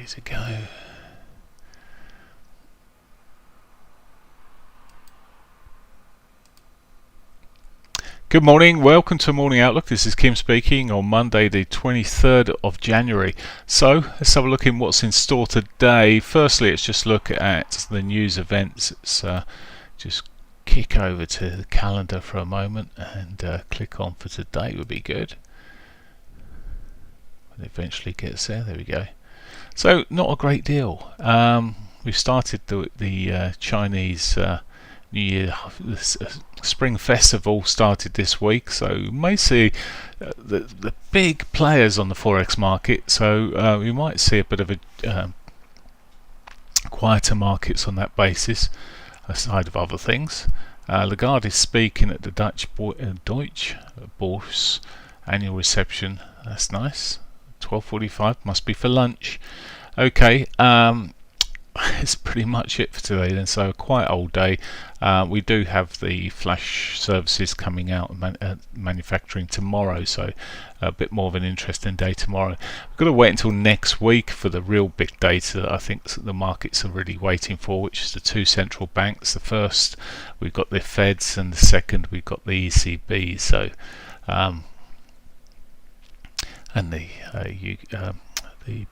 to go. Good morning, welcome to Morning Outlook. This is Kim speaking on Monday the 23rd of January. So let's have a look in what's in store today. Firstly, let's just look at the news events. Let's just kick over to the calendar for a moment and click on for today would be good. When it eventually gets there we go. So not a great deal. We've started the Chinese New Year, Spring Festival started this week, so we may see the big players on the forex market. So we might see a bit of a quieter markets on that basis, aside of other things. Lagarde is speaking at the Deutsche Börse annual reception. That's nice. 12:45 must be for lunch. Okay. It's pretty much it for today then, so a quite old day. We do have the flash services coming out manufacturing tomorrow, so a bit more of an interesting day tomorrow. We've got to wait until next week for the real big data that I think the markets are really waiting for, which is the two central banks. The first we've got the Feds and the second we've got the ECB, so and the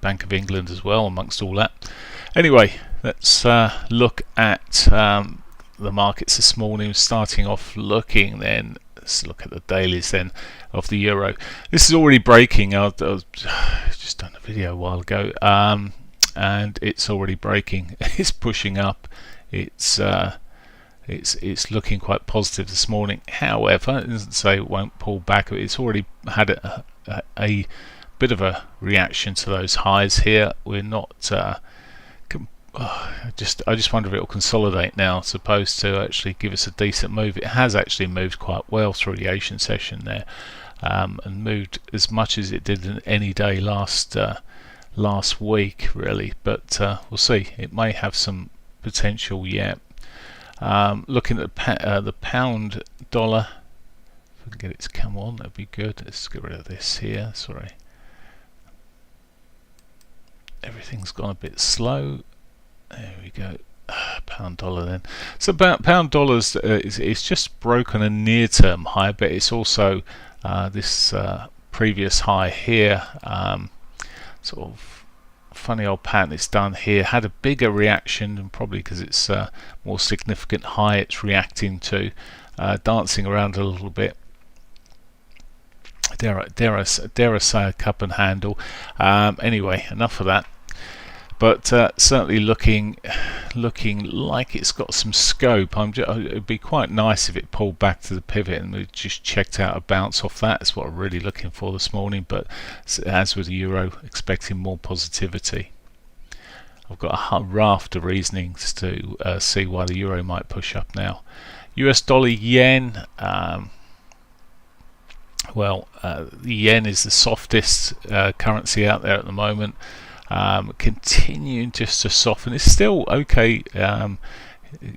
Bank of England as well amongst all that. Anyway, let's look at the markets this morning. Starting off looking then, let's look at the dailies then of the euro. This is already breaking. I just done a video a while ago, and it's already breaking. It's pushing up. It's looking quite positive this morning. However, it doesn't say it won't pull back. It's already had a bit of a reaction to those highs here. We're not I just wonder if it will consolidate now, as opposed to actually give us a decent move. It has actually moved quite well through the Asian session there, and moved as much as it did in any day last week really, but we'll see. It may have some potential yet. Looking at the pound dollar, if we can get it to come on, that'd be good. Let's get rid of this here. Sorry, everything's gone a bit slow. There we go. Pound dollar then. So about pound dollars, it's just broken a near-term high, but it's also this previous high here. Sort of funny old pattern it's done here. Had a bigger reaction, and probably because it's a more significant high it's reacting to, dancing around a little bit. Dare I say a cup and handle. Anyway, enough of that. But certainly looking like it's got some scope. It'd be quite nice if it pulled back to the pivot and we just checked out a bounce off that. That's what I'm really looking for this morning. But as with the euro, expecting more positivity. I've got a raft of reasonings to see why the euro might push up now. US dollar yen. The yen is the softest currency out there at the moment. Continuing just to soften. It's still okay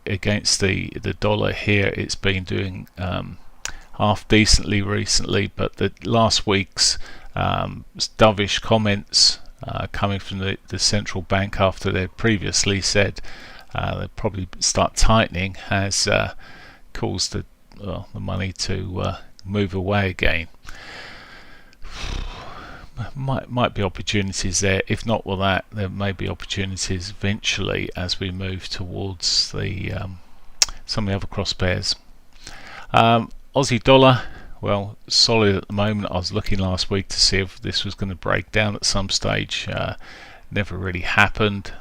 against the dollar here. It's been doing half decently recently, but the last week's dovish comments coming from the central bank after they previously said they'd probably start tightening has caused the money to move away again. Might be opportunities there. If not with that, there may be opportunities eventually as we move towards the some of the other cross pairs. Aussie dollar, well, solid at the moment. I was looking last week to see if this was going to break down at some stage. Never really happened.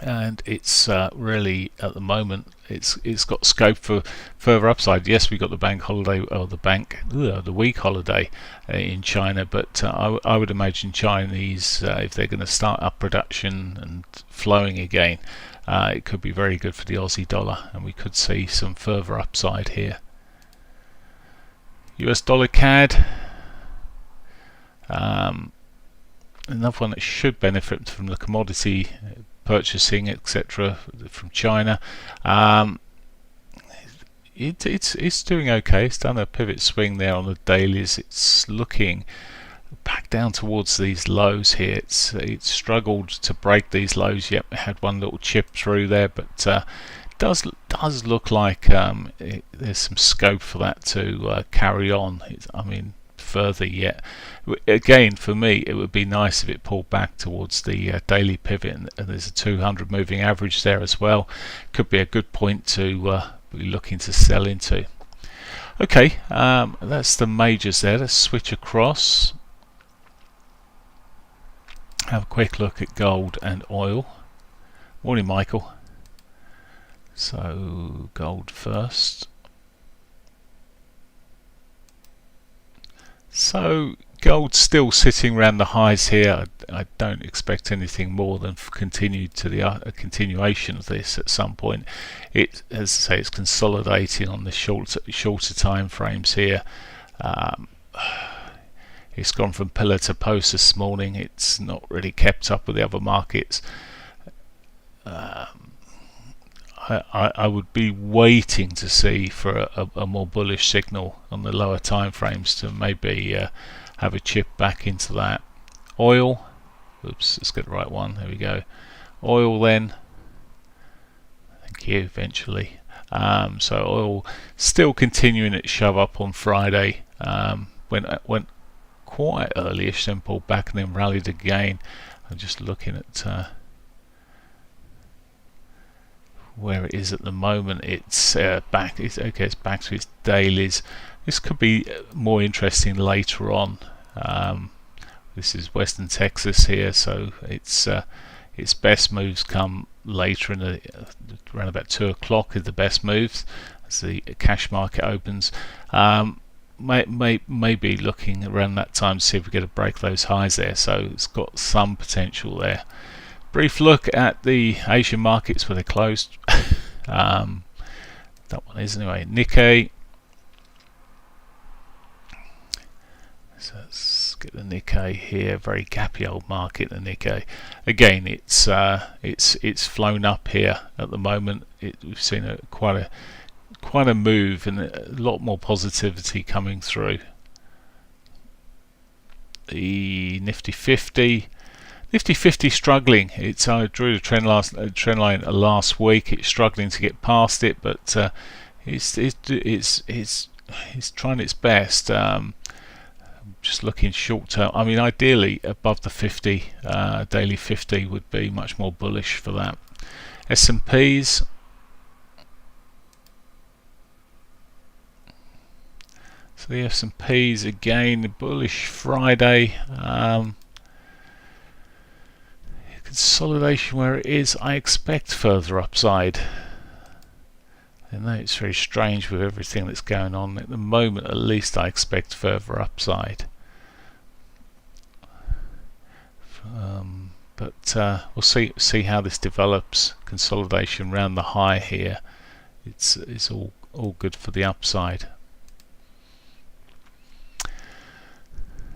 And it's really at the moment it's got scope for further upside. Yes, we got the bank holiday or the week holiday in China, but I would imagine Chinese, if they're going to start up production and flowing again, it could be very good for the Aussie dollar, and we could see some further upside here. US dollar CAD, another one that should benefit from the commodity purchasing, etc., from China. It's doing okay. It's done a pivot swing there on the dailies. It's looking back down towards these lows here. It's struggled to break these lows. Yep, it had one little chip through there, but does look like there's some scope for that to carry on. I mean, further yet. Again, for me, it would be nice if it pulled back towards the daily pivot, and there's a 200 moving average there as well. Could be a good point to be looking to sell into. Okay, that's the majors there. Let's switch across. Have a quick look at gold and oil. Morning, Michael. So gold first. So gold's still sitting around the highs here. I don't expect anything more than a continuation of this at some point. It, as I say, it's consolidating on the shorter time frames here. It's gone from pillar to post this morning. It's not really kept up with the other markets. I would be waiting to see for a more bullish signal on the lower time frames to maybe have a chip back into that. Oil, oops, let's get the right one. There we go. Oil then. Thank you. Eventually, so oil still continuing its shove up on Friday. Went quite early-ish, then pulled back and then rallied again. I'm just looking at where it is at the moment. It's back. It's back to its dailies. This could be more interesting later on. This is Western Texas here, so its best moves come later in around about 2 o'clock is the best moves as the cash market opens. Maybe looking around that time to see if we get to break those highs there. So it's got some potential there. Brief look at the Asian markets where they closed. That one is anyway. Nikkei. So let's get the Nikkei here. Very gappy old market. The Nikkei. Again, it's flown up here at the moment. We've seen quite a move and a lot more positivity coming through. The Nifty 50. Nifty 50 struggling. I drew the trend line last week. It's struggling to get past it, but it's trying its best. Just looking short term. I mean, ideally above the 50 daily 50 would be much more bullish for that. S&Ps. So the S&Ps again bullish Friday. Consolidation where it is. I expect further upside. I know it's very strange with everything that's going on at the moment. At least I expect further upside. But we'll see how this develops. Consolidation around the high here. It's all good for the upside.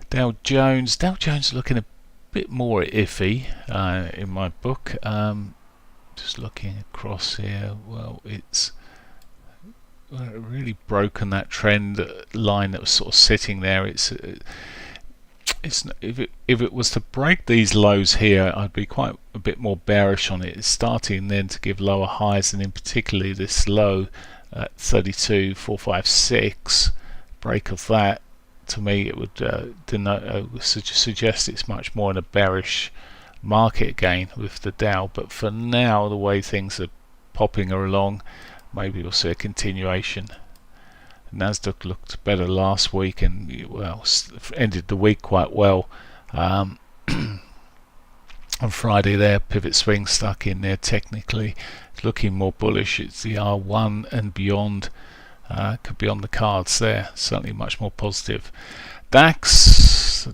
Dow Jones looking a bit more iffy in my book. Just looking across here, well, it's really broken that trend line that was sort of sitting there. If it was to break these lows here, I'd be quite a bit more bearish on it. It's starting then to give lower highs, and in particularly this low at 32,456. Break of that, to me, it would suggest it's much more in a bearish market again with the Dow. But for now, the way things are popping along, maybe we'll see a continuation. Nasdaq looked better last week and well ended the week quite well. On Friday there, pivot swing stuck in there technically. It's looking more bullish. It's the R1 and beyond. Could be on the cards there. Certainly much more positive. DAX,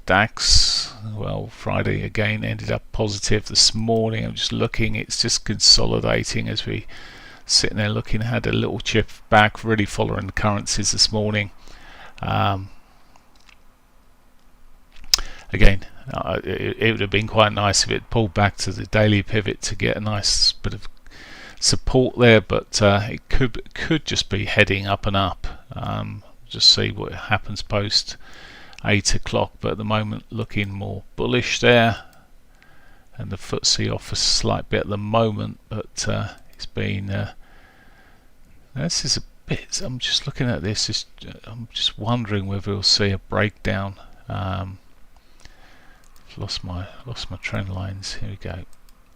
well, Friday again ended up positive this morning. I'm just looking, it's just consolidating as we sitting there looking. Had a little chip back, really following the currencies this morning. Again, it would have been quite nice if it pulled back to the daily pivot to get a nice bit of support there, but it could just be heading up and up. Just see what happens post 8 o'clock, but at the moment looking more bullish there, and the FTSE off a slight bit at the moment, but it's been this is a bit, I'm just looking at this, I'm just wondering whether we'll see a breakdown. Lost my trend lines. Here we go.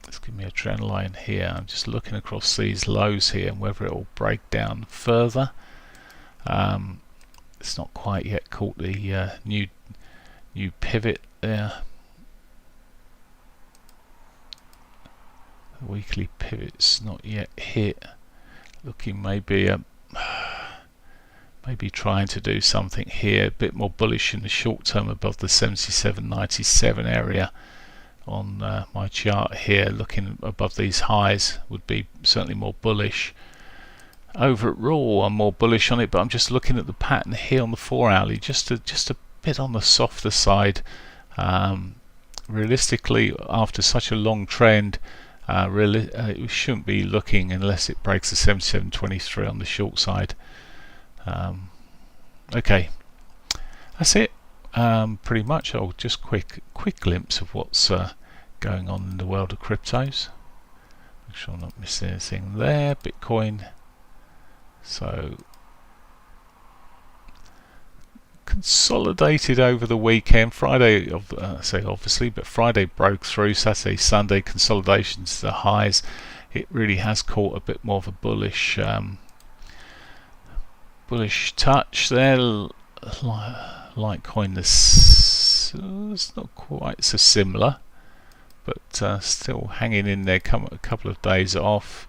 Let's give me a trend line here. I'm just looking across these lows here and whether it will break down further. It's not quite yet caught the new pivot there. The weekly pivot's not yet hit. Looking maybe trying to do something here, a bit more bullish in the short term above the 77.97 area on my chart here. Looking above these highs would be certainly more bullish. Over at Raw I'm more bullish on it, but I'm just looking at the pattern here on the 4 hourly, just a bit on the softer side. Realistically, after such a long trend, we shouldn't be looking unless it breaks the 77.23 on the short side. Okay, that's it. Pretty much. I'll just quick glimpse of what's going on in the world of cryptos. Make sure I'm not missing anything there. Bitcoin. So consolidated over the weekend. Friday, say obviously, but Friday broke through. Saturday, Sunday consolidations to the highs. It really has caught a bit more of a bullish touch there. Litecoin is not quite so similar, but still hanging in there. A couple of days off.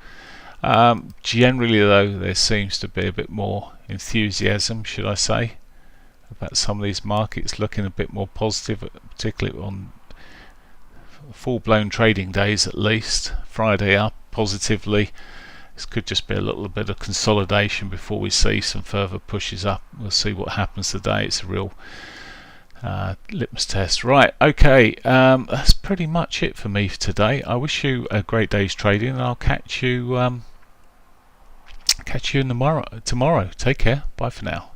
Generally though, there seems to be a bit more enthusiasm, should I say, about some of these markets, looking a bit more positive, particularly on full-blown trading days at least. Friday up positively. This could just be a little bit of consolidation before we see some further pushes up. We'll see what happens today. It's a real litmus test. Right, okay, that's pretty much it for me for today. I wish you a great day's trading, and I'll catch you tomorrow. Take care. Bye for now.